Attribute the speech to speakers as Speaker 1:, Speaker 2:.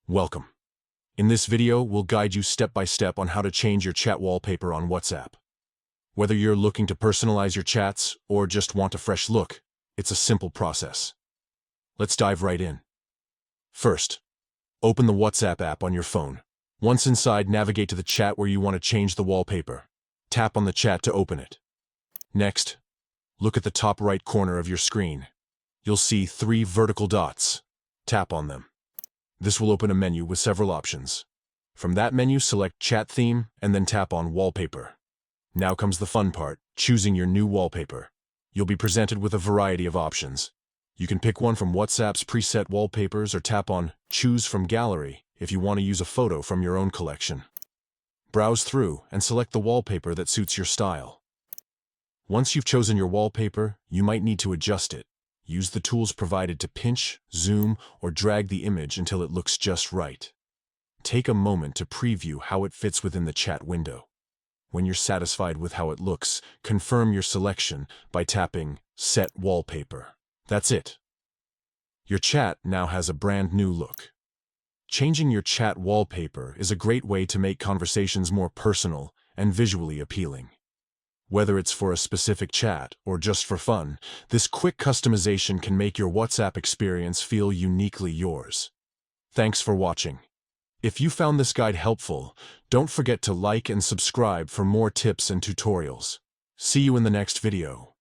Speaker 1: Welcome. In this video, we'll guide you step by step on how to change your chat wallpaper on WhatsApp. Whether you're looking to personalize your chats or just want a fresh look, it's a simple process. Let's dive right in. First, open the WhatsApp app on your phone. Once inside, navigate to the chat where you want to change the wallpaper. Tap on the chat to open it. Next, look at the top right corner of your screen. You'll see 3 vertical dots. Tap on them. This will open a menu with several options. From that menu, select Chat Theme and then tap on Wallpaper. Now comes the fun part, choosing your new wallpaper. You'll be presented with a variety of options. You can pick one from WhatsApp's preset wallpapers or tap on Choose from Gallery if you want to use a photo from your own collection. Browse through and select the wallpaper that suits your style. Once you've chosen your wallpaper, you might need to adjust it. Use the tools provided to pinch, zoom, or drag the image until it looks just right. Take a moment to preview how it fits within the chat window. When you're satisfied with how it looks, confirm your selection by tapping Set Wallpaper. That's it. Your chat now has a brand new look. Changing your chat wallpaper is a great way to make conversations more personal and visually appealing. Whether it's for a specific chat or just for fun, this quick customization can make your WhatsApp experience feel uniquely yours. Thanks for watching. If you found this guide helpful, don't forget to like and subscribe for more tips and tutorials. See you in the next video.